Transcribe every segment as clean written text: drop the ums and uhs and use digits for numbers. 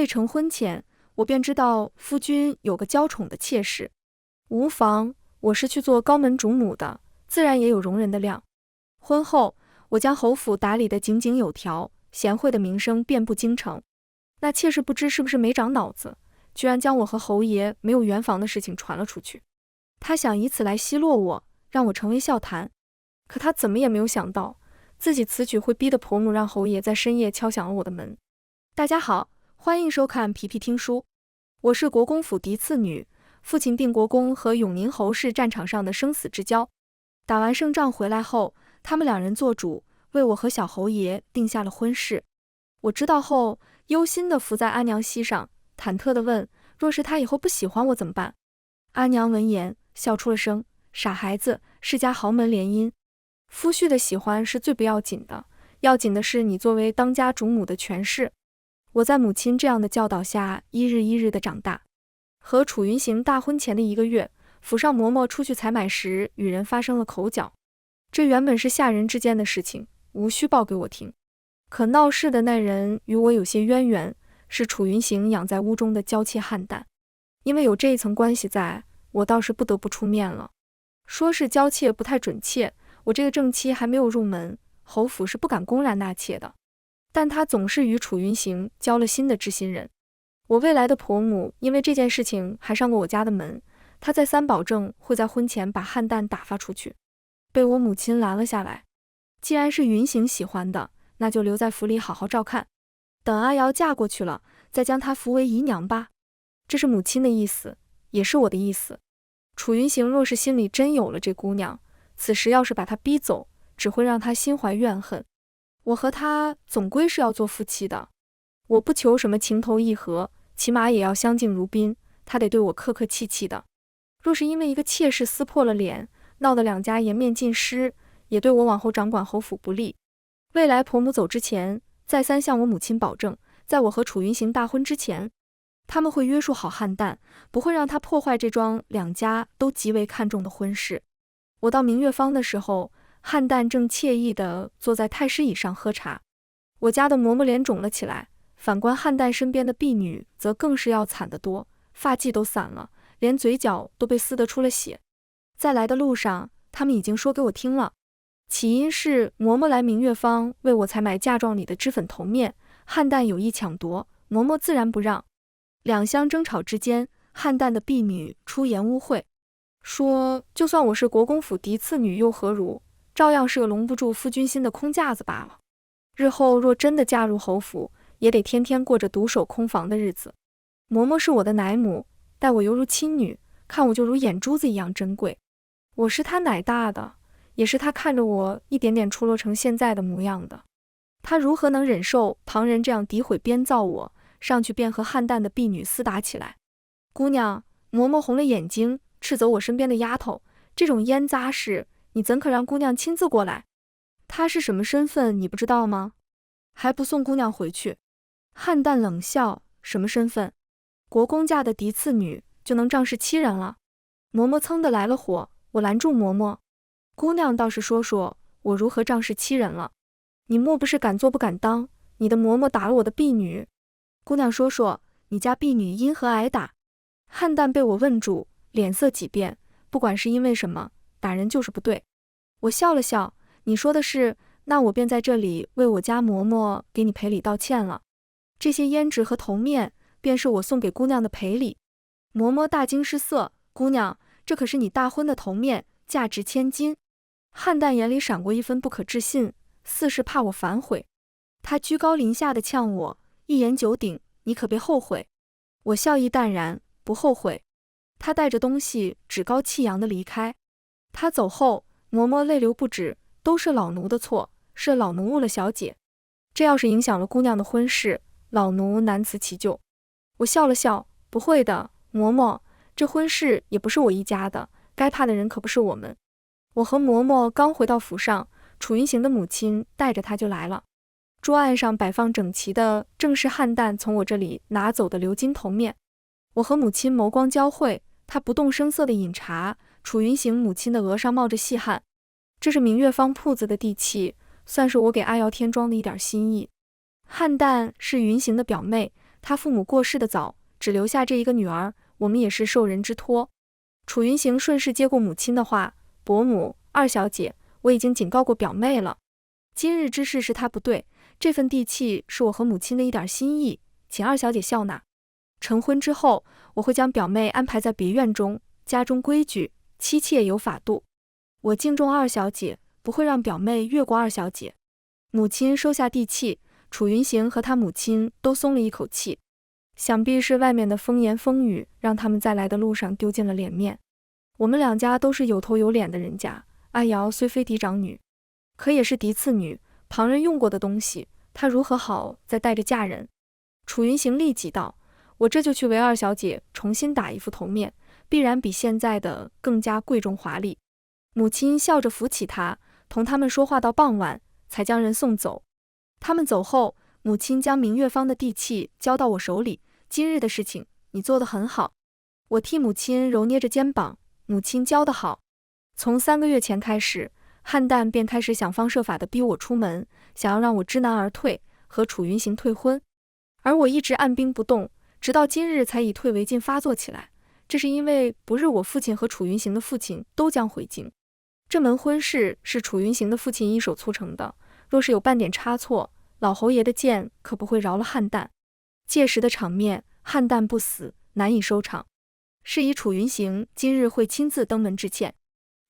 未成婚前，我便知道夫君有个娇宠的妾室。无妨，我是去做高门主母的，自然也有容人的量。婚后，我将侯府打理得井井有条，贤惠的名声遍布京城。那妾室不知是不是没长脑子，居然将我和侯爷没有圆房的事情传了出去。他想以此来奚落我，让我成为笑谈。可他怎么也没有想到，自己此举会逼得婆母让侯爷在深夜敲响了我的门。大家好，欢迎收看皮皮听书，我是国公府嫡次女，父亲定国公和永宁侯是战场上的生死之交。打完胜仗回来后，他们两人做主，为我和小侯爷定下了婚事。我知道后，忧心地伏在阿娘膝上，忐忑地问：若是他以后不喜欢我怎么办？阿娘闻言，笑出了声：傻孩子，世家豪门联姻，夫婿的喜欢是最不要紧的，要紧的是你作为当家主母的权势。我在母亲这样的教导下，一日一日地长大。和楚云行大婚前的1个月，府上嬷嬷出去采买时与人发生了口角，这原本是下人之间的事情，无需报给我听。可闹事的那人与我有些渊源，是楚云行养在屋中的娇妾汉旦。因为有这一层关系在，我倒是不得不出面了。说是娇妾不太准确，我这个正妻还没有入门，侯府是不敢公然纳妾的。但他总是与楚云行交了心的知心人。我未来的婆母因为这件事情还上过我家的门，她再三保证会在婚前把汉旦打发出去，被我母亲拦了下来。既然是云行喜欢的，那就留在府里好好照看，等阿瑶嫁过去了，再将她扶为姨娘吧。这是母亲的意思，也是我的意思。楚云行若是心里真有了这姑娘，此时要是把她逼走，只会让她心怀怨恨。我和她总归是要做夫妻的，我不求什么情投意合，起码也要相敬如宾，她得对我客客气气的。若是因为一个妾室撕破了脸，闹得两家颜面尽失，也对我往后掌管侯府不利。未来婆母走之前，再三向我母亲保证，在我和楚云行大婚之前，他们会约束好汉旦，不会让他破坏这桩两家都极为看重的婚事。我到明月坊的时候，汉旦正惬意地坐在太师椅上喝茶。我家的嬷嬷脸肿了起来，反观汉旦身边的婢女则更是要惨得多，发髻都散了，连嘴角都被撕得出了血。在来的路上，他们已经说给我听了，起因是嬷嬷来明月坊为我采买嫁妆里的脂粉头面，汉旦有意抢夺，嬷嬷自然不让。两相争吵之间，汉旦的婢女出言污秽，说就算我是国公府嫡次女又何如，照样是个笼不住夫君心的空架子罢了。日后若真的嫁入侯府，也得天天过着独守空房的日子。嬷嬷是我的奶母，待我犹如亲女，看我就如眼珠子一样珍贵。我是她奶大的，也是她看着我一点点出落成现在的模样的。她如何能忍受旁人这样诋毁编造我，上去便和汉旦的婢女厮打起来。姑娘，嬷嬷红了眼睛，斥责我身边的丫头，这种烟杂事，你怎可让姑娘亲自过来？她是什么身份，你不知道吗？还不送姑娘回去？汉旦冷笑，什么身份？国公家的嫡次女就能仗势欺人了？嬷嬷噌的来了火，我拦住嬷嬷，姑娘倒是说说我如何仗势欺人了？你莫不是敢做不敢当？你的嬷嬷打了我的婢女。姑娘说说你家婢女因何挨打？汉旦被我问住，脸色几变，不管是因为什么，打人就是不对。我笑了笑，你说的是，那我便在这里为我家嬷嬷给你赔礼道歉了。这些胭脂和头面，便是我送给姑娘的赔礼。嬷嬷大惊失色，姑娘，这可是你大婚的头面，价值千金。汉旦眼里闪过一分不可置信，似是怕我反悔。他居高临下的呛我，一言九鼎，你可别后悔。我笑意淡然，不后悔。他带着东西趾高气扬地离开。他走后，嬷嬷泪流不止，都是老奴的错，是老奴误了小姐。这要是影响了姑娘的婚事，老奴难辞其咎。我笑了笑，不会的，嬷嬷，这婚事也不是我一家的，该怕的人可不是我们。我和嬷嬷刚回到府上，楚云行的母亲带着她就来了。桌案上摆放整齐的正是汉旦从我这里拿走的鎏金头面。我和母亲眸光交汇，她不动声色地饮茶，楚云行母亲的额上冒着细汗。这是明月坊铺子的地契，算是我给阿瑶添妆的一点心意。汉旦是云行的表妹，他父母过世的早，只留下这一个女儿，我们也是受人之托。楚云行顺势接过母亲的话，伯母、二小姐，我已经警告过表妹了。今日之事是她不对，这份地契是我和母亲的一点心意，请二小姐笑纳。成婚之后，我会将表妹安排在别院中，家中规矩，妻妾有法度。我敬重二小姐，不会让表妹越过二小姐。母亲收下地契，楚云行和他母亲都松了一口气，想必是外面的风言风语让他们在来的路上丢尽了脸面。我们两家都是有头有脸的人家，阿瑶虽非嫡长女，可也是嫡次女，旁人用过的东西，她如何好再带着嫁人？楚云行立即道：我这就去为二小姐重新打一副头面，必然比现在的更加贵重华丽。母亲笑着扶起他，同他们说话到傍晚，才将人送走。他们走后，母亲将明月坊的地契交到我手里，今日的事情你做得很好。我替母亲揉捏着肩膀，母亲教得好。从3个月前开始，汉旦便开始想方设法地逼我出门，想要让我知难而退，和楚云行退婚。而我一直按兵不动，直到今日才以退为进发作起来。这是因为不日我父亲和楚云行的父亲都将回京，这门婚事是楚云行的父亲一手促成的，若是有半点差错，老侯爷的剑可不会饶了汉旦。届时的场面，汉旦不死，难以收场。是以楚云行今日会亲自登门致歉。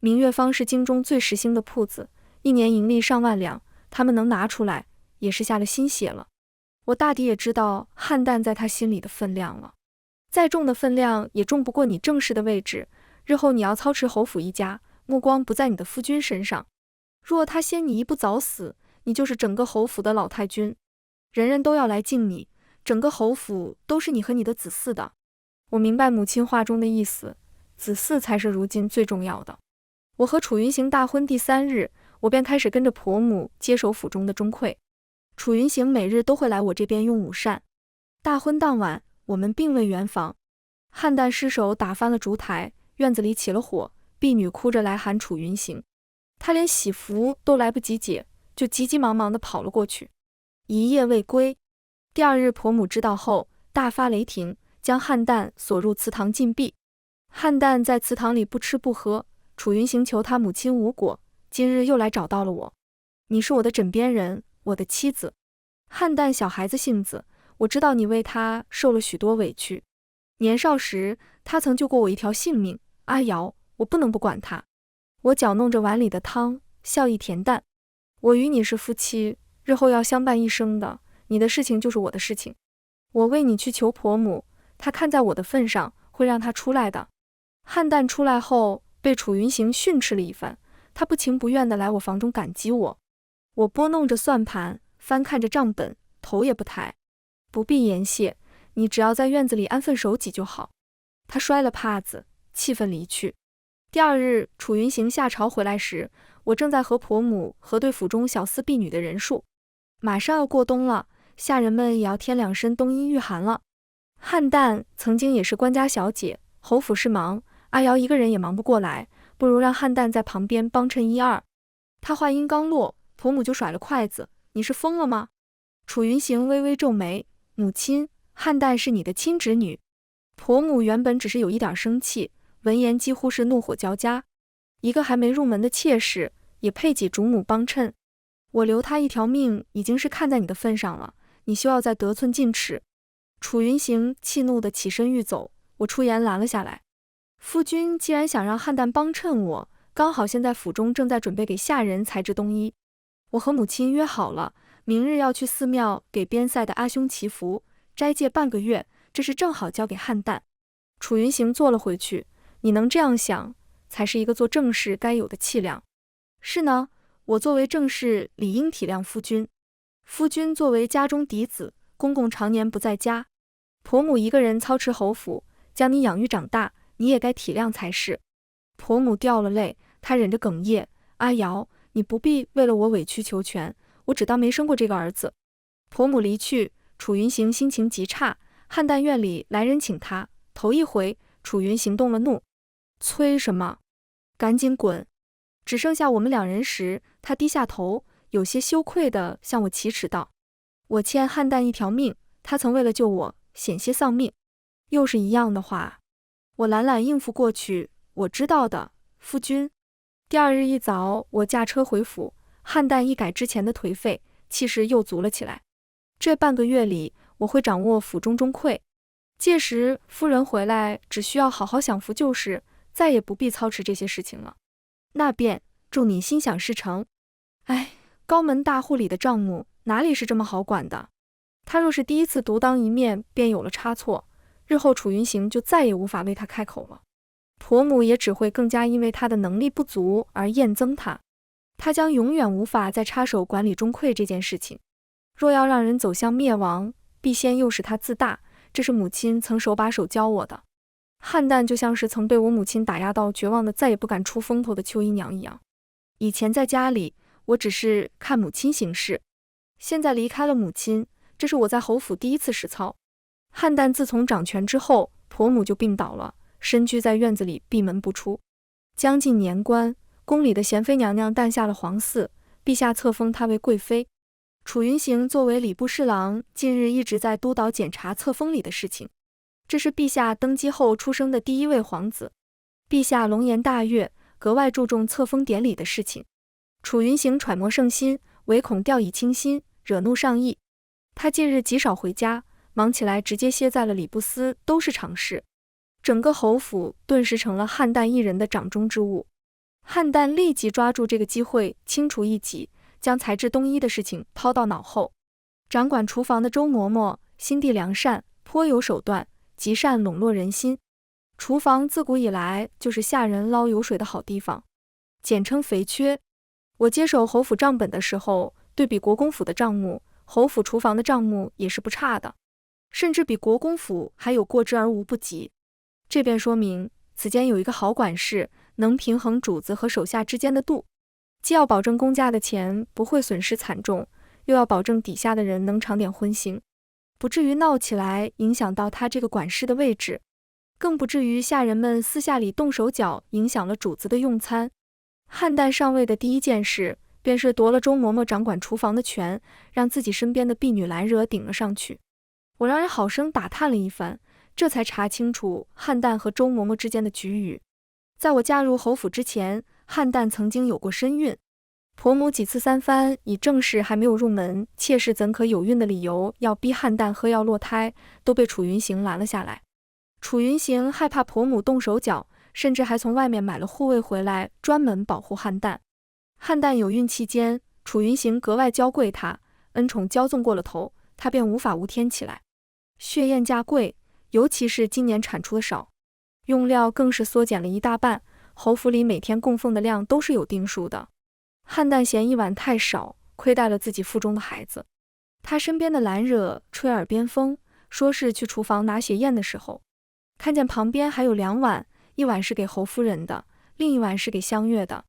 明月坊是京中最时兴的铺子，一年盈利上万两，他们能拿出来，也是下了心血了。我大抵也知道汉旦在他心里的分量了，再重的分量也重不过你正式的位置。日后你要操持侯府一家，目光不在你的夫君身上。若他先你一步早死，你就是整个侯府的老太君，人人都要来敬你，整个侯府都是你和你的子嗣的。我明白母亲话中的意思，子嗣才是如今最重要的。我和楚云行大婚第3日，我便开始跟着婆母接手府中的钟馗。楚云行每日都会来我这边用午膳。大婚当晚，我们并未圆房，汉旦失手打翻了烛台，院子里起了火，婢女哭着来喊楚云行，他连喜服都来不及解，就急急忙忙地跑了过去，一夜未归。第2日婆母知道后，大发雷霆，将汉旦锁入祠堂禁闭。汉旦在祠堂里不吃不喝，楚云行求他母亲无果，今日又来找到了我。你是我的枕边人，我的妻子。汉旦小孩子性子，我知道你为他受了许多委屈。年少时，他曾救过我一条性命，阿瑶，我不能不管他。我搅弄着碗里的汤，笑意恬淡。我与你是夫妻，日后要相伴一生的，你的事情就是我的事情。我为你去求婆母，她看在我的份上，会让她出来的。汉旦出来后，被楚云行训斥了一番，他不情不愿地来我房中感激我。我拨弄着算盘，翻看着账本，头也不抬。不必言谢，你只要在院子里安分守己就好。他摔了帕子，气愤离去。第2日，楚云行下朝回来时，我正在和婆母核对府中小厮婢女的人数。马上要过冬了，下人们也要添2身冬衣御寒了。汉旦曾经也是官家小姐，侯府事忙，阿瑶一个人也忙不过来，不如让汉旦在旁边帮衬1、2。他话音刚落，婆母就甩了筷子，你是疯了吗？楚云行微微皱眉，母亲，汉旦是你的亲侄女。婆母原本只是有一点生气，闻言几乎是怒火交加。一个还没入门的妾室，也配给主母帮衬？我留她一条命，已经是看在你的份上了，你休要再得寸进尺。楚云行气怒地起身欲走，我出言拦了下来。夫君既然想让汉旦帮衬我，刚好现在府中正在准备给下人裁制冬衣。我和母亲约好了，明日要去寺庙给边塞的阿兄祈福，斋戒半个月，这是正好交给汉旦。楚云行坐了回去，你能这样想，才是一个做正事该有的气量。是呢，我作为正室，理应体谅夫君。夫君作为家中嫡子，公公常年不在家，婆母一个人操持侯府，将你养育长大，你也该体谅才是。婆母掉了泪，她忍着哽咽，阿瑶，你不必为了我委曲求全，我只当没生过这个儿子。婆母离去，楚云行心情极差，汉旦院里来人请他，头一回，楚云行动了怒，催什么？赶紧滚！只剩下我们2人时，他低下头，有些羞愧地向我启齿道：我欠汉旦一条命，他曾为了救我，险些丧命。又是一样的话，我懒懒应付过去，我知道的，夫君。第二日一早，我驾车回府，汉旦一改之前的颓废，气势又足了起来。这半个月里，我会掌握府中中馈，届时夫人回来，只需要好好享福就是，再也不必操持这些事情了。那便祝你心想事成。哎，高门大户里的账目哪里是这么好管的？他若是第一次独当一面，便有了差错，日后楚云行就再也无法为他开口了。婆母也只会更加因为他的能力不足而厌憎他，他将永远无法再插手管理钟馗这件事情。若要让人走向灭亡，必先诱使他自大，这是母亲曾手把手教我的。汉旦就像是曾被我母亲打压到绝望的再也不敢出风头的邱姨娘一样。以前在家里，我只是看母亲行事，现在离开了母亲，这是我在侯府第一次实操。汉旦自从掌权之后，婆母就病倒了，身居在院子里闭门不出。将近年关，宫里的贤妃娘娘诞下了皇嗣，陛下册封她为贵妃。楚云行作为礼部侍郎，近日一直在督导检查册封里的事情。这是陛下登基后出生的第一位皇子，陛下龙颜大悦，格外注重册封典礼的事情。楚云行揣摩圣心，唯恐掉以轻心，惹怒上意。他近日极少回家，忙起来直接歇在了礼部司，都是常事。整个侯府顿时成了汉旦一人的掌中之物。汉旦立即抓住这个机会清除异己，将裁制冬衣的事情抛到脑后。掌管厨房的周嬷嬷心地良善，颇有手段，极善笼络人心。厨房自古以来就是下人捞油水的好地方，简称肥缺。我接手侯府账本的时候，对比国公府的账目，侯府厨房的账目也是不差的，甚至比国公府还有过之而无不及。这便说明此间有一个好管事，能平衡主子和手下之间的度，既要保证公家的钱不会损失惨重，又要保证底下的人能尝点荤腥，不至于闹起来影响到他这个管事的位置，更不至于下人们私下里动手脚，影响了主子的用餐。汉旦上位的第一件事，便是夺了周嬷嬷掌管厨房的权，让自己身边的婢女兰惹顶了上去。我让人好生打探了一番，这才查清楚汉旦和周嬷嬷之间的局域。在我嫁入侯府之前，汉旦曾经有过身孕，婆母几次三番以正室还没有入门，妾室怎可有孕的理由，要逼汉旦喝药落胎，都被楚云行拦了下来。楚云行害怕婆母动手脚，甚至还从外面买了护卫回来，专门保护汉旦。汉旦有孕期间，楚云行格外娇贵她，恩宠骄纵过了头，她便无法无天起来。血燕价贵，尤其是今年产出的少，用料更是缩减了一大半，侯府里每天供奉的量都是有定数的。汉旦嫌一碗太少，亏待了自己腹中的孩子。他身边的兰惹吹耳边风，说是去厨房拿血燕的时候，看见旁边还有2碗，一碗是给侯夫人的，另一碗是给香月的。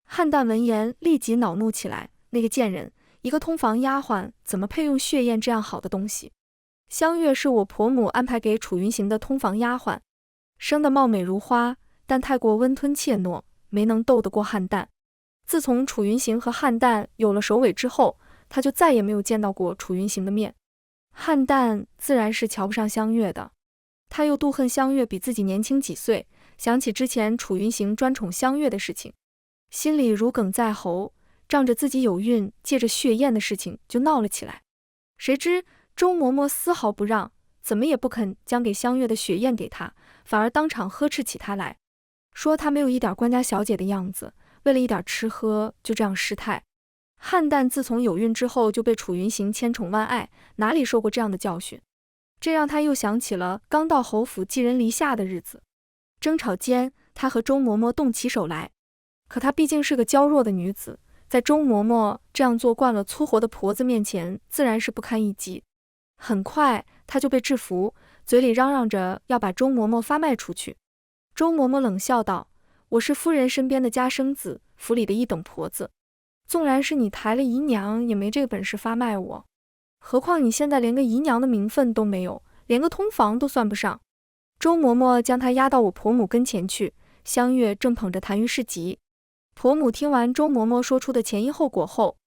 汉旦闻言立即恼怒起来，那个贱人，一个通房丫鬟怎么配用血燕这样好的东西？香月是我婆母安排给楚云行的通房丫鬟，生得貌美如花，但太过温吞怯懦，没能斗得过汉旦。自从楚云行和汉旦有了首尾之后，他就再也没有见到过楚云行的面。汉旦自然是瞧不上香月的，他又妒恨香月比自己年轻几岁，想起之前楚云行专宠香月的事情，心里如鲠在喉，仗着自己有孕，借着血燕的事情就闹了起来。谁知周嬷嬷丝毫不让，怎么也不肯将给香月的血燕给他，反而当场呵斥起他来，说他没有一点官家小姐的样子，为了一点吃喝就这样失态。汉旦自从有孕之后就被楚云行千宠万爱，哪里受过这样的教训？这让他又想起了刚到侯府寄人篱下的日子。争吵间，他和周嬷嬷动起手来，可她毕竟是个娇弱的女子，在周嬷嬷这样做惯了粗活的婆子面前，自然是不堪一击。很快她就被制服，嘴里嚷嚷着要把周嬷嬷发卖出去。周嬷嬷冷笑道：“我是夫人身边的家生子，府里的一等婆子，纵然是你抬了姨娘，也没这个本事发卖我。何况你现在连个姨娘的名分都没有，连个通房都算不上。”周嬷嬷将她压到我婆母跟前去，香月正捧着痰盂是疾。婆母听完周嬷嬷说出的前因后果后，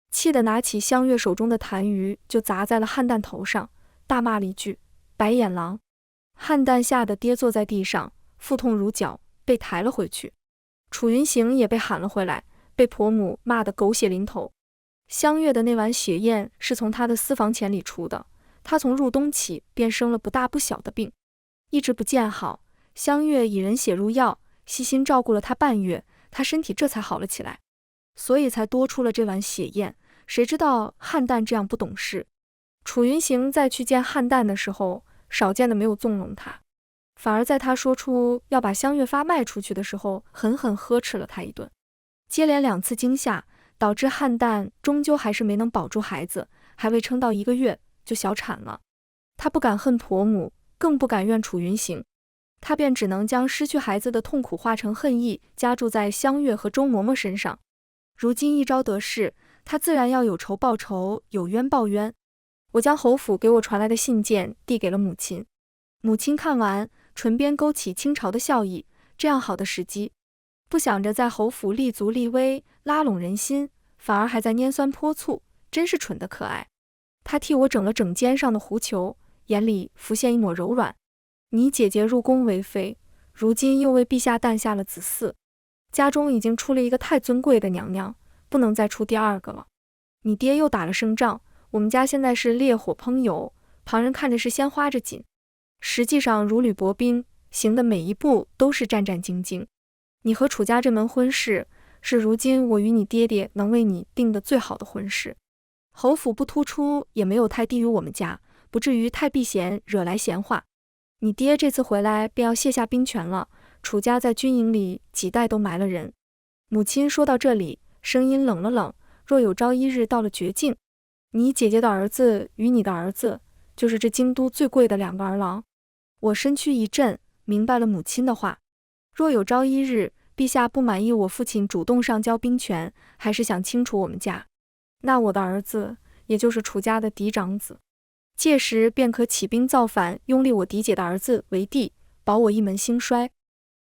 气得拿起香月手中的痰盂就砸在了汉旦头上，大骂了一句：“白眼狼！汉旦吓得跌坐在地上，腹痛如绞，被抬了回去。楚云行也被喊了回来，被婆母骂得狗血淋头。香月的那碗血燕是从她的私房钱里出的，她从入冬起便生了不大不小的病，一直不见好。香月以人血入药，细心照顾了她半月，她身体这才好了起来，所以才多出了这碗血燕。谁知道汉旦这样不懂事。楚云行在去见汉旦的时候，少见的没有纵容他，反而在他说出要把香月发卖出去的时候，狠狠呵斥了他一顿。接连2次惊吓，导致汉旦终究还是没能保住孩子，还未撑到1个月就小产了。他不敢恨婆母，更不敢怨楚云行，他便只能将失去孩子的痛苦化成恨意，加注在香月和周嬷嬷身上。如今一朝得势，他自然要有仇报仇，有冤报冤。我将侯府给我传来的信件递给了母亲，母亲看完，唇边勾起轻嘲的笑意。这样好的时机，不想着在侯府立足立威，拉拢人心，反而还在拈酸泼醋，真是蠢得可爱。他替我整了整肩上的狐裘，眼里浮现一抹柔软。你姐姐入宫为妃，如今又为陛下诞下了子嗣，家中已经出了一个太尊贵的娘娘，不能再出第2个了。你爹又打了胜仗，我们家现在是烈火烹油，旁人看着是鲜花着锦，实际上如履薄冰，行的每一步都是战战兢兢。你和楚家这门婚事，是如今我与你爹爹能为你定的最好的婚事。侯府不突出，也没有太低于我们家，不至于太避嫌，惹来闲话。你爹这次回来便要卸下兵权了，楚家在军营里几代都埋了人。母亲说到这里，声音冷了冷，若有朝一日到了绝境，你姐姐的儿子与你的儿子，就是这京都最贵的2个儿郎。我身躯一震，明白了母亲的话。若有朝一日，陛下不满意我父亲主动上交兵权，还是想清除我们家，那我的儿子，也就是楚家的嫡长子，届时便可起兵造反，拥立我嫡姐的儿子为帝，保我一门兴衰。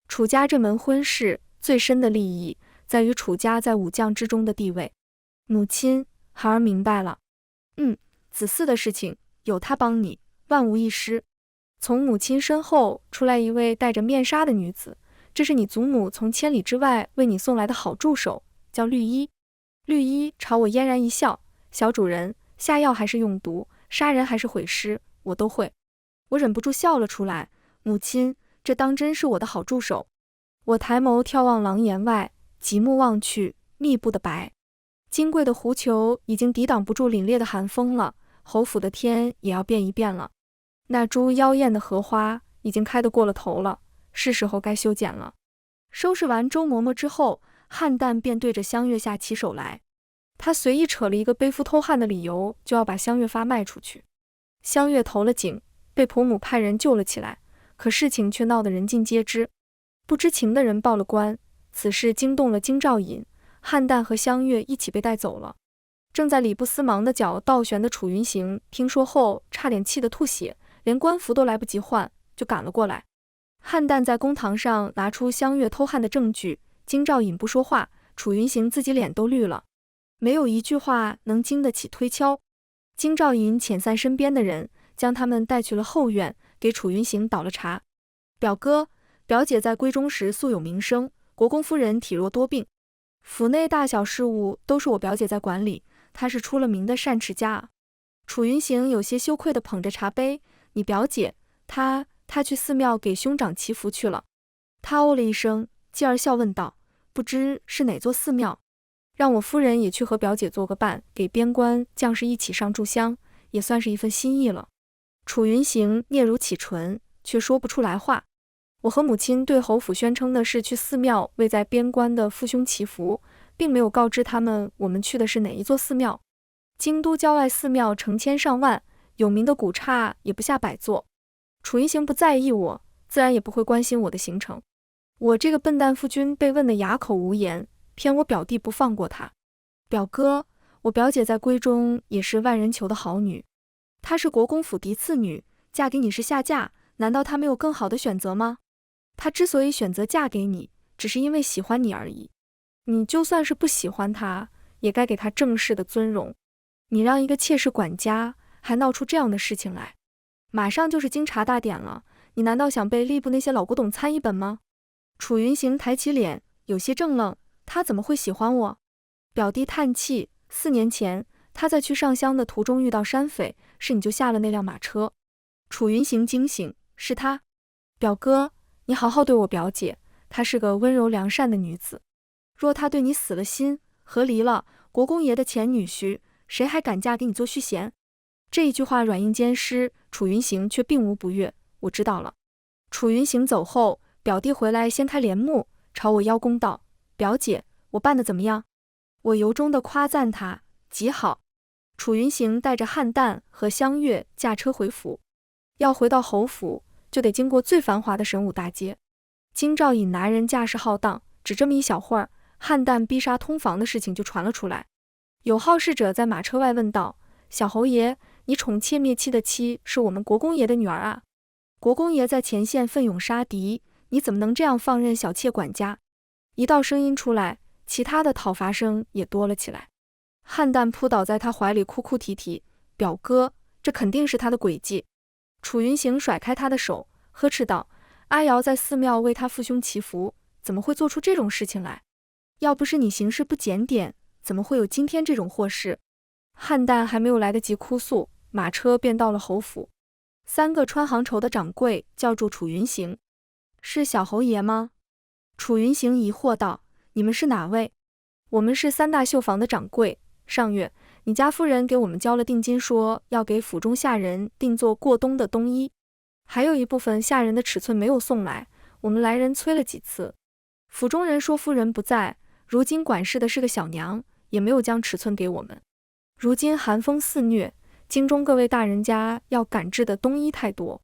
楚家这门婚事最深的利益，在于楚家在武将之中的地位。母亲，孩儿明白了。子嗣的事情有他帮你，万无一失。从母亲身后出来一位戴着面纱的女子，这是你祖母从千里之外为你送来的好助手，叫绿衣。绿衣朝我嫣然一笑，小主人，下药还是用毒，杀人还是毁尸，我都会。我忍不住笑了出来，母亲，这当真是我的好助手。我抬眸眺望廊檐外，极目望去，密布的白，金贵的狐裘已经抵挡不住凛冽的寒风了，侯府的天也要变一变了。那株妖艳的荷花已经开得过了头了，是时候该修剪了。收拾完周嬷嬷之后，汉旦便对着香月下起手来。他随意扯了一个背负偷汉的理由，就要把香月发卖出去。香月投了井，被婆母派人救了起来，可事情却闹得人尽皆知。不知情的人报了官，此事惊动了京兆尹，汉旦和香月一起被带走了。正在礼部司忙的脚倒悬的楚云行听说后，差点气得吐血，连官服都来不及换，就赶了过来。汉旦在公堂上拿出香月偷汉的证据，京兆尹不说话，楚云行自己脸都绿了，没有一句话能经得起推敲。京兆尹遣散身边的人，将他们带去了后院，给楚云行倒了茶。表哥、表姐在闺中时素有名声，国公夫人体弱多病，府内大小事务都是我表姐在管理，她是出了名的善持家啊。楚云行有些羞愧地捧着茶杯，你表姐，她去寺庙给兄长祈福去了。他哦了一声，继而笑问道，不知是哪座寺庙？让我夫人也去和表姐做个伴，给边关将士一起上炷香，也算是一份心意了。楚云行嗫嚅起唇，却说不出来话。我和母亲对侯府宣称的是去寺庙为在边关的父兄祈福，并没有告知他们我们去的是哪一座寺庙。京都郊外寺庙成千上万，有名的古刹也不下100座。楚云行不在意我，自然也不会关心我的行程。我这个笨蛋夫君被问得哑口无言，偏我表弟不放过他。表哥，我表姐在闺中也是万人求的好女，她是国公府嫡次女，嫁给你是下嫁，难道她没有更好的选择吗？她之所以选择嫁给你，只是因为喜欢你而已。你就算是不喜欢她，也该给她正式的尊荣。你让一个妾室管家还闹出这样的事情来，马上就是京察大典了，你难道想被吏部那些老古董参一本吗？楚云行抬起脸，有些怔愣，他怎么会喜欢我？表弟叹气，4年前他在去上香的途中遇到山匪，是你就下了那辆马车。楚云行惊醒，是他。表哥，你好好对我表姐，她是个温柔良善的女子。若她对你死了心，和离了国公爷的前女婿，谁还敢嫁给你做续弦？这一句话软硬兼施，楚云行却并无不悦。我知道了。楚云行走后，表弟回来掀开帘幕，朝我邀功道：表姐，我办得怎么样？我由衷地夸赞他，极好。楚云行带着汉旦和香月驾车回府，要回到侯府，就得经过最繁华的神武大街。京兆尹拿人架势浩荡，只这么一小会儿，汉旦逼杀通房的事情就传了出来。有好事者在马车外问道：小侯爷，你宠妾灭妻的妻是我们国公爷的女儿啊？国公爷在前线奋勇杀敌，你怎么能这样放任小妾管家？一道声音出来，其他的讨伐声也多了起来。汉旦扑倒在他怀里哭哭啼啼：表哥，这肯定是他的诡计。楚云行甩开他的手，呵斥道：阿瑶在寺庙为他父兄祈福，怎么会做出这种事情来？要不是你行事不检点，怎么会有今天这种祸事？汉旦还没有来得及哭诉，马车便到了侯府。3个穿行绸的掌柜叫住楚云行：是小侯爷吗？楚云行疑惑道：你们是哪位？我们是3大绣坊的掌柜，上月你家夫人给我们交了定金，说要给府中下人定做过冬的冬衣，还有一部分下人的尺寸没有送来，我们来人催了几次，府中人说夫人不在，如今管事的是个小娘，也没有将尺寸给我们。如今寒风肆虐，京中各位大人家要赶制的冬衣太多，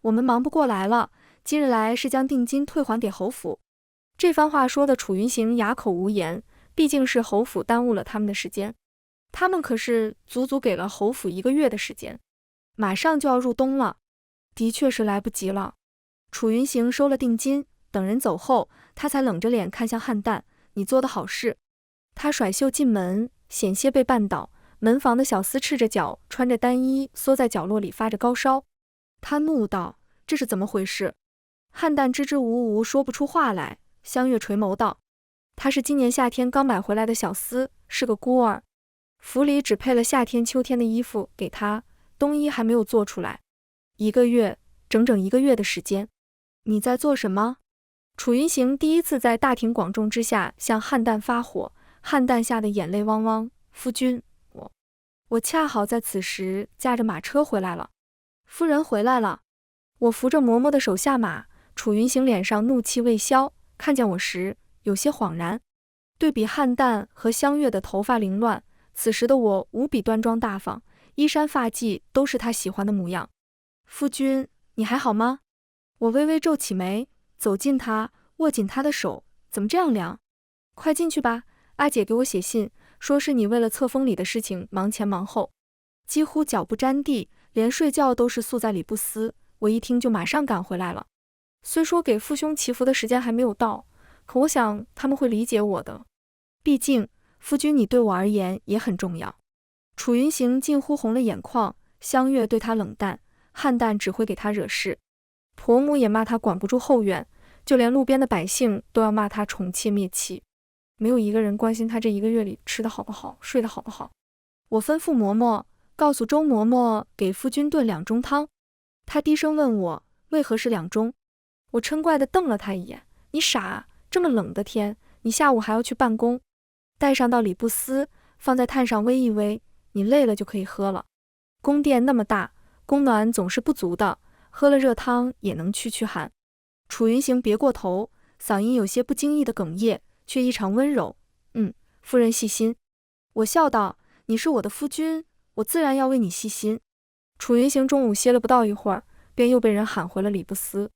我们忙不过来了，今日来是将定金退还给侯府。这番话说的楚云行哑口无言，毕竟是侯府耽误了他们的时间，他们可是足足给了侯府1个月的时间，马上就要入冬了，的确是来不及了。楚云行收了定金，等人走后，他才冷着脸看向汉旦：你做的好事。他甩袖进门，险些被绊倒，门房的小厮赤着脚，穿着单衣，缩在角落里发着高烧。他怒道：这是怎么回事？汉旦支支吾吾说不出话来。香月垂眸道：他是今年夏天刚买回来的小厮，是个孤儿，府里只配了夏天秋天的衣服给他，冬衣还没有做出来。1个月，整整1个月的时间。你在做什么？楚云行第一次在大庭广众之下向汉旦发火，汉旦吓得眼泪汪汪。夫君，我恰好在此时驾着马车回来了。夫人回来了。我扶着嬷嬷的手下马，楚云行脸上怒气未消，看见我时有些恍然，对比汉旦和香月的头发凌乱，此时的我无比端庄大方，衣衫发髻都是他喜欢的模样。夫君，你还好吗？我微微皱起眉，走近他，握紧他的手，怎么这样凉？快进去吧，阿姐给我写信，说是你为了册封礼的事情忙前忙后，几乎脚不沾地，连睡觉都是宿在礼部司。我一听就马上赶回来了。虽说给父兄祈福的时间还没有到，可我想他们会理解我的，毕竟夫君你对我而言也很重要。楚云行近乎红了眼眶，香月对他冷淡，汉旦只会给他惹事，婆母也骂他管不住后院，就连路边的百姓都要骂他宠妾灭妻，没有一个人关心他这1个月里吃得好不好，睡得好不好。我吩咐嬷嬷告诉周嬷嬷给夫君炖2盅汤。他低声问我为何是2盅，我嗔怪地瞪了他一眼：你傻，这么冷的天，你下午还要去办公，带上到礼部司，放在炭上煨一煨，你累了就可以喝了。宫殿那么大，供暖总是不足的，喝了热汤也能驱寒。楚云行别过头，嗓音有些不经意的哽咽，却异常温柔：夫人细心。我笑道：你是我的夫君，我自然要为你细心。楚云行中午歇了不到一会儿，便又被人喊回了礼部司。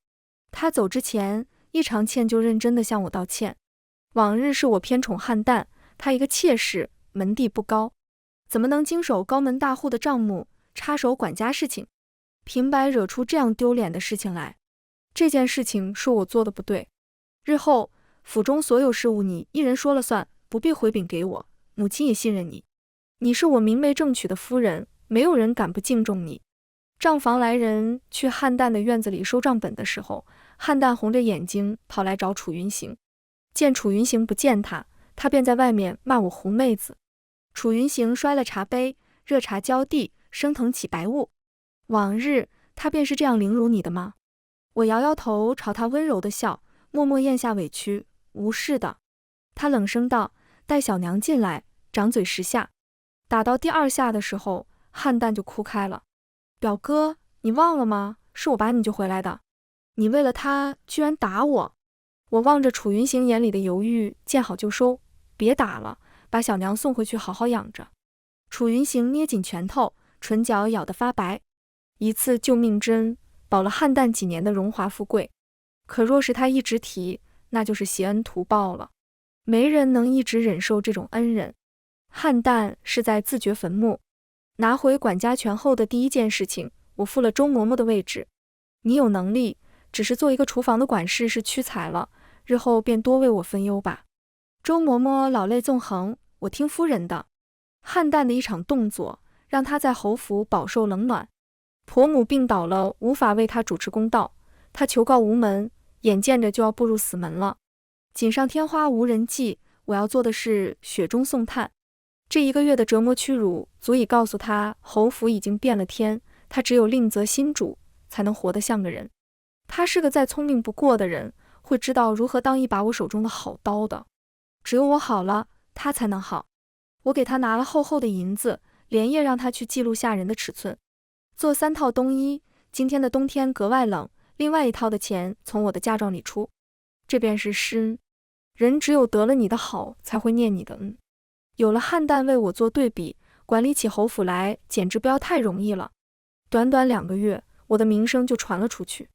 他走之前，异常歉疚认真地向我道歉。往日是我偏宠汉旦，他一个妾室，门第不高，怎么能经手高门大户的账目，插手管家事情，平白惹出这样丢脸的事情来？这件事情是我做的不对，日后府中所有事务你一人说了算，不必回禀给我，母亲也信任你，你是我明媒正娶的夫人，没有人敢不敬重你。账房来人去汉旦的院子里收账本的时候，汉旦红着眼睛跑来找楚云行，见楚云行不见他，他便在外面骂我狐妹子。楚云行摔了茶杯，热茶浇地，升腾起白雾。往日他便是这样凌辱你的吗？我摇摇头，朝他温柔的笑，默默咽下委屈，无事的。他冷声道：带小娘进来，掌嘴10下。打到第2下的时候，汉旦就哭开了。表哥，你忘了吗？是我把你救回来的，你为了他居然打我。我望着楚云行眼里的犹豫，见好就收，别打了，把小娘送回去好好养着。楚云行捏紧拳头，唇角咬得发白。一次救命之恩，保了汉旦几年的荣华富贵，可若是他一直提，那就是挟恩图报了。没人能一直忍受这种恩人。汉旦是在自掘坟墓。拿回管家权后的第一件事情，我付了周嬷嬷的位置。你有能力，只是做一个厨房的管事是屈才了，日后便多为我分忧吧。周嬷嬷老泪纵横，我听夫人的。汉旦的一场动作，让他在侯府饱受冷暖。婆母病倒了，无法为他主持公道，他求告无门，眼见着就要步入死门了。锦上添花无人记，我要做的是雪中送炭。这1个月的折磨屈辱，足以告诉他侯府已经变了天，他只有另择新主，才能活得像个人。他是个再聪明不过的人，会知道如何当一把我手中的好刀的。只有我好了，他才能好。我给他拿了厚厚的银子，连夜让他去记录下人的尺寸，做3套冬衣。今天的冬天格外冷，另外1套的钱从我的嫁妆里出。这便是施恩。人只有得了你的好，才会念你的恩。有了汉旦为我做对比，管理起侯府来简直不要太容易了。短短2个月，我的名声就传了出去。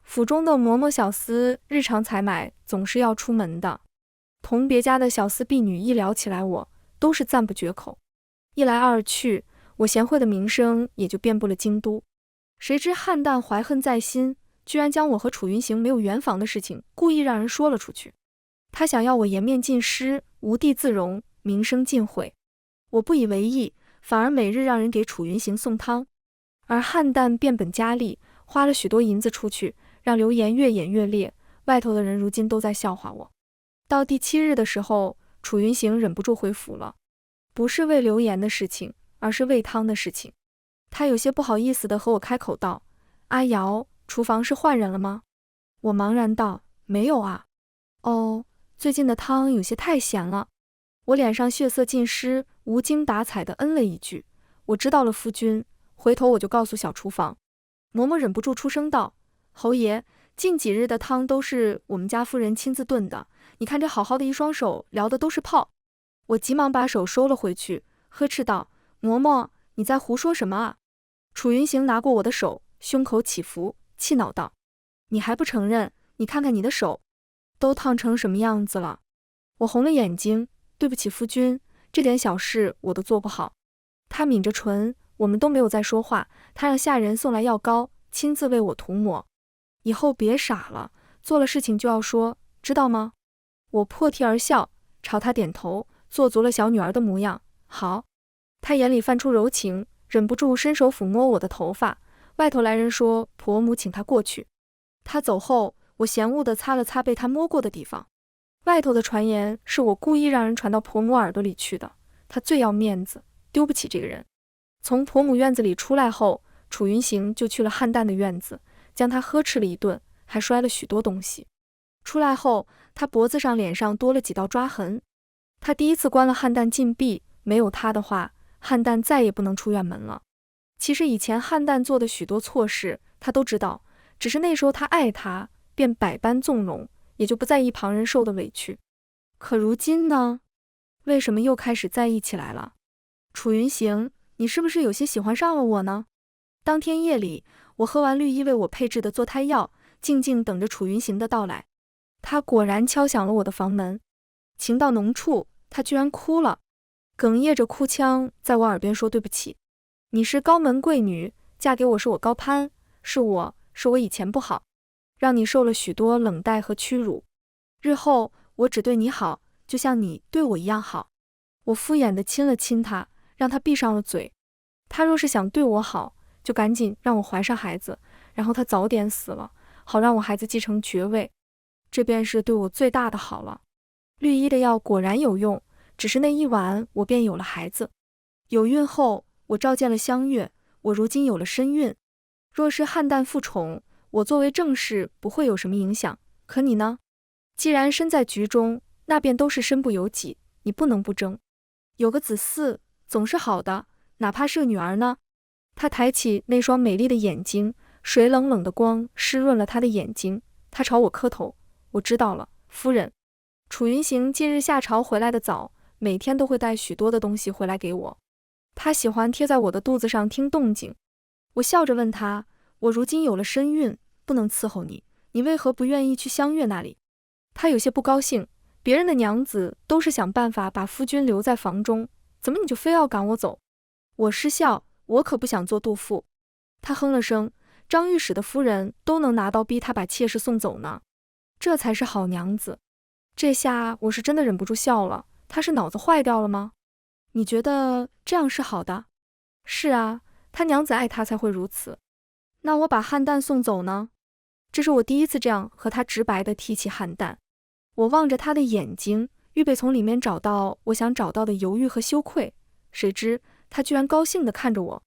府中的嬷嬷小厮日常采买总是要出门的，同别家的小厮婢女一聊起来，我都是赞不绝口。一来二去，我贤惠的名声也就遍布了京都。谁知汉旦怀恨在心，居然将我和楚云行没有圆房的事情故意让人说了出去。他想要我颜面尽失，无地自容，名声尽毁。我不以为意，反而每日让人给楚云行送汤。而汉旦变本加厉，花了许多银子出去，让流言越演越烈，外头的人如今都在笑话我。到第7日的时候，楚云行忍不住回府了，不是为流言的事情，而是为汤的事情。他有些不好意思地和我开口道：阿瑶，厨房是换人了吗？我茫然道：没有啊。哦，最近的汤有些太咸了。我脸上血色尽失，无精打采地嗯了一句：我知道了，夫君。回头我就告诉小厨房。嬷嬷忍不住出声道：侯爷，近几日的汤都是我们家夫人亲自炖的，你看这好好的一双手撩的都是泡。我急忙把手收了回去，呵斥道：嬷嬷，你在胡说什么啊？楚云行拿过我的手，胸口起伏，气恼道：你还不承认？你看看你的手都烫成什么样子了。我红了眼睛，对不起夫君，这点小事我都做不好。他抿着唇，我们都没有再说话。他让下人送来药膏，亲自为我涂抹。以后别傻了，做了事情就要说，知道吗？我破涕而笑，朝他点头，做足了小女儿的模样。好。他眼里泛出柔情，忍不住伸手抚摸我的头发。外头来人说婆母请他过去。他走后，我嫌恶地擦了擦被他摸过的地方。外头的传言是我故意让人传到婆母耳朵里去的，他最要面子，丢不起这个人。从婆母院子里出来后，楚云行就去了汉旦的院子，将他呵斥了一顿，还摔了许多东西。出来后，他脖子上脸上多了几道抓痕。他第一次关了汉旦禁闭，没有他的话，汉旦再也不能出院门了。其实以前汉旦做的许多错事，他都知道，只是那时候他爱他，便百般纵容，也就不在意旁人受的委屈。可如今呢？为什么又开始在意起来了？楚云行，你是不是有些喜欢上了我呢？当天夜里，我喝完绿衣为我配制的坐胎药，静静等着楚云行的到来。他果然敲响了我的房门。情到浓处，他居然哭了，哽咽着哭腔在我耳边说：对不起，你是高门贵女，嫁给我是我高攀，是我以前不好，让你受了许多冷待和屈辱。日后我只对你好，就像你对我一样好。我敷衍地亲了亲他，让他闭上了嘴。他若是想对我好，就赶紧让我怀上孩子，然后他早点死了，好让我孩子继承爵位。这便是对我最大的好了。绿衣的药果然有用，只是那一晚我便有了孩子。有孕后，我召见了香月，我如今有了身孕。若是汉旦复宠，我作为正室不会有什么影响，可你呢？既然身在局中，那便都是身不由己，你不能不争。有个子嗣总是好的，哪怕是个女儿呢。他抬起那双美丽的眼睛，水冷冷的光湿润了他的眼睛。他朝我磕头，我知道了，夫人。楚云行近日下朝回来的早，每天都会带许多的东西回来给我。他喜欢贴在我的肚子上听动静。我笑着问他，我如今有了身孕，不能伺候你，你为何不愿意去香月那里？他有些不高兴，别人的娘子都是想办法把夫君留在房中，怎么你就非要赶我走？我失笑，我可不想做妒妇。他哼了声，张御史的夫人都能拿刀逼他把妾室送走呢，这才是好娘子。这下我是真的忍不住笑了，他是脑子坏掉了吗？你觉得这样是好的？是啊，他娘子爱他才会如此。那我把汉旦送走呢？这是我第一次这样和他直白地提起汉旦。我望着他的眼睛，预备从里面找到我想找到的犹豫和羞愧，谁知他居然高兴地看着我。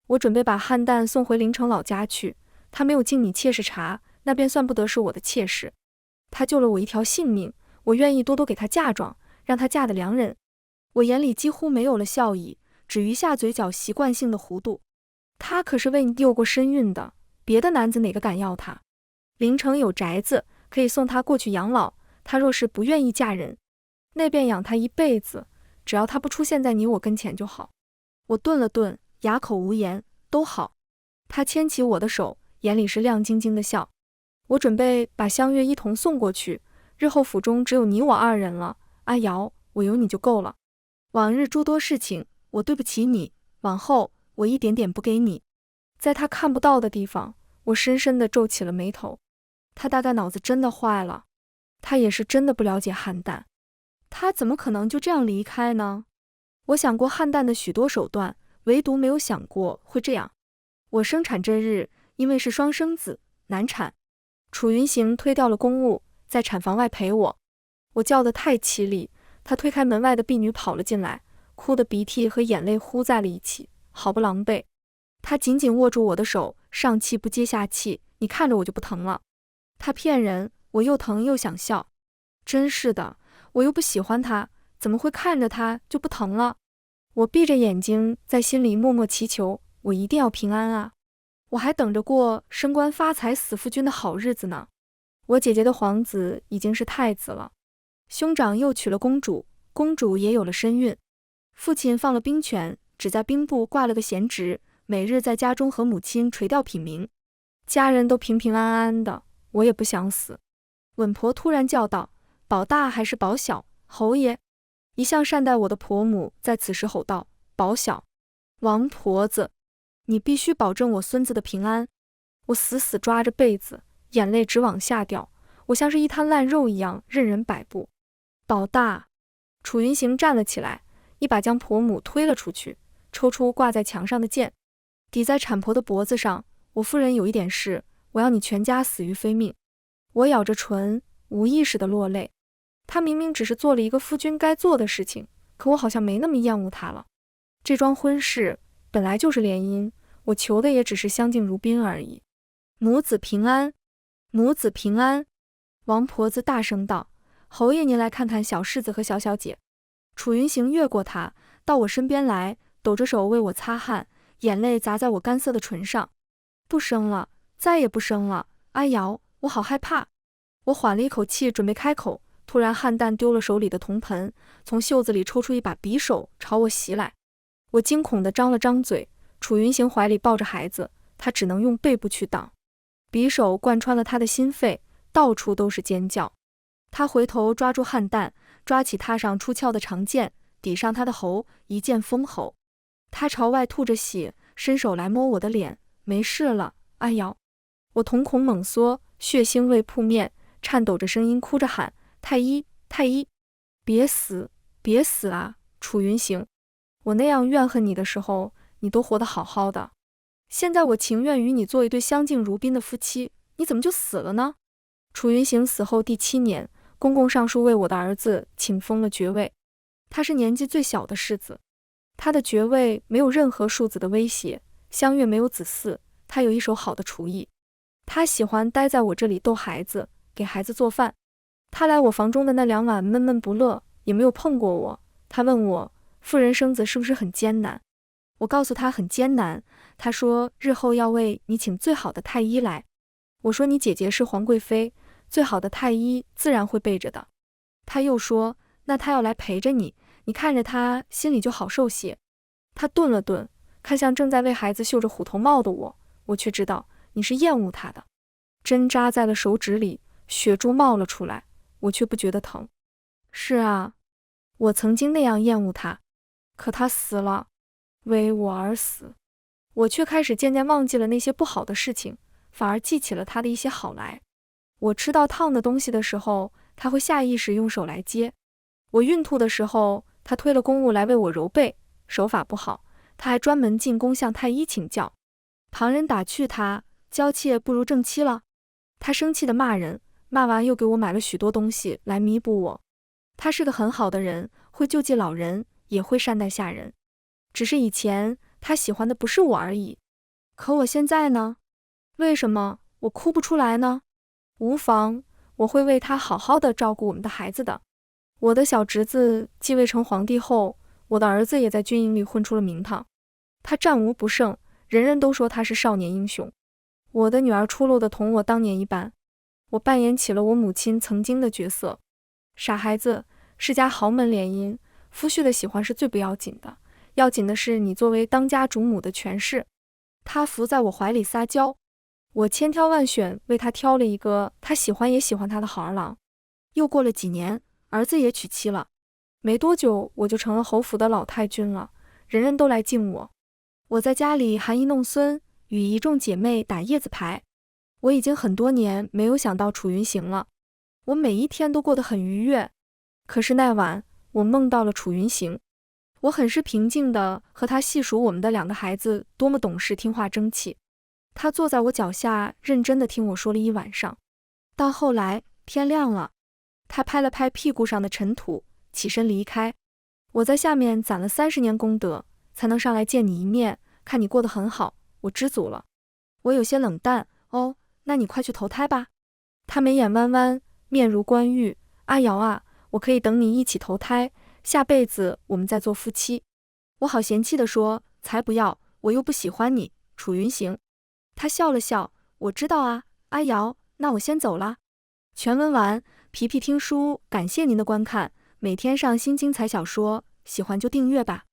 我准备把汉旦送回临城老家去，他没有敬你妾室茶，那便算不得是我的妾室。他救了我一条性命，我愿意多多给他嫁妆，让他嫁得良人。我眼里几乎没有了笑意，只余下嘴角习惯性的弧度。他可是为你有过身孕的，别的男子哪个敢要他？临城有宅子，可以送他过去养老，他若是不愿意嫁人，那便养他一辈子，只要他不出现在你我跟前就好。我顿了顿，哑口无言，都好。他牵起我的手，眼里是亮晶晶的笑。我准备把香月一同送过去，日后府中只有你我二人了，阿瑶，我有你就够了。往日诸多事情，我对不起你，往后我一点点不给你。在他看不到的地方，我深深地皱起了眉头。他大概脑子真的坏了，他也是真的不了解汉旦，他怎么可能就这样离开呢？我想过汉旦的许多手段，唯独没有想过会这样。我生产这日，因为是双生子，难产。楚云行推掉了公务，在产房外陪我。我叫得太凄厉，他推开门外的婢女跑了进来，哭得鼻涕和眼泪呼在了一起，好不狼狈。他紧紧握住我的手，上气不接下气，你看着我就不疼了。他骗人，我又疼又想笑。真是的，我又不喜欢他，怎么会看着他就不疼了？我闭着眼睛，在心里默默祈求，我一定要平安啊！我还等着过升官发财死夫君的好日子呢。我姐姐的皇子已经是太子了，兄长又娶了公主，公主也有了身孕。父亲放了兵权，只在兵部挂了个闲职，每日在家中和母亲垂钓品茗，家人都平平安安的，我也不想死。稳婆突然叫道：“保大还是保小？”侯爷一向善待我的婆母在此时吼道：“保小！王婆子，你必须保证我孙子的平安。”我死死抓着被子，眼泪直往下掉，我像是一滩烂肉一样任人摆布。保大！楚云行站了起来，一把将婆母推了出去，抽出挂在墙上的剑，抵在产婆的脖子上。我夫人有一点事，我要你全家死于非命。我咬着唇，无意识地落泪。他明明只是做了一个夫君该做的事情，可我好像没那么厌恶他了。这桩婚事本来就是联姻，我求的也只是相敬如宾而已。母子平安，母子平安！王婆子大声道：“侯爷您来看看小世子和小小姐。”楚云行越过他，到我身边来，抖着手为我擦汗，眼泪砸在我干涩的唇上。不生了，再也不生了，阿瑶，我好害怕。我缓了一口气，准备开口，突然汉旦丢了手里的铜盆，从袖子里抽出一把匕首朝我袭来。我惊恐地张了张嘴，楚云行怀里抱着孩子，他只能用背部去挡。匕首贯穿了他的心肺，到处都是尖叫。他回头抓住汉旦，抓起榻上出鞘的长剑，抵上他的喉，一剑封喉。他朝外吐着血，伸手来摸我的脸，没事了，阿瑶。我瞳孔猛缩，血腥味扑面，颤抖着声音哭着喊：“太医，太医，别死，别死啊！楚云行，我那样怨恨你的时候，你都活得好好的。现在我情愿与你做一对相敬如宾的夫妻，你怎么就死了呢？楚云行死后第7年，公公上书为我的儿子请封了爵位，他是年纪最小的世子，他的爵位没有任何庶子的威胁，湘月没有子嗣，他有一手好的厨艺，他喜欢待在我这里逗孩子，给孩子做饭。他来我房中的那2晚闷闷不乐，也没有碰过我。他问我，妇人生子是不是很艰难？我告诉他很艰难，他说日后要为你请最好的太医来。我说你姐姐是皇贵妃，最好的太医自然会备着的。他又说，那他要来陪着你，你看着他心里就好受些。他顿了顿，看向正在为孩子绣着虎头帽的我，我却知道你是厌恶他的。针扎在了手指里，血珠冒了出来，我却不觉得疼。是啊，我曾经那样厌恶他，可他死了，为我而死。我却开始渐渐忘记了那些不好的事情，反而记起了他的一些好来。我吃到烫的东西的时候，他会下意识用手来接；我孕吐的时候，他推了公务来为我揉背，手法不好，他还专门进宫向太医请教。旁人打趣他，娇妾不如正妻了。他生气的骂人，骂完又给我买了许多东西来弥补我。他是个很好的人，会救济老人，也会善待下人。只是以前他喜欢的不是我而已。可我现在呢？为什么我哭不出来呢？无妨，我会为他好好的照顾我们的孩子的。我的小侄子继位成皇帝后，我的儿子也在军营里混出了名堂。他战无不胜，人人都说他是少年英雄。我的女儿出落的同我当年一般，我扮演起了我母亲曾经的角色。傻孩子，世家豪门联姻，夫婿的喜欢是最不要紧的，要紧的是你作为当家主母的权势。他伏在我怀里撒娇，我千挑万选为他挑了一个他喜欢也喜欢他的好儿郎。又过了几年，儿子也娶妻了，没多久我就成了侯府的老太君了，人人都来敬我。我在家里含饴弄孙，与一众姐妹打叶子牌。我已经很多年没有想到楚云行了，我每一天都过得很愉悦。可是那晚，我梦到了楚云行，我很是平静地和他细数我们的2个孩子多么懂事听话争气。他坐在我脚下，认真地听我说了一晚上。到后来天亮了，他拍了拍屁股上的尘土，起身离开。我在下面攒了30年功德，才能上来见你一面，看你过得很好，我知足了。我有些冷淡，哦，那你快去投胎吧。他眉眼弯弯，面如冠玉，阿瑶啊，我可以等你一起投胎，下辈子我们再做夫妻。我好嫌弃地说，才不要，我又不喜欢你，楚云行。他笑了笑，我知道啊，阿瑶，那我先走了。全文完，皮皮听书，感谢您的观看，每天上新精彩小说，喜欢就订阅吧。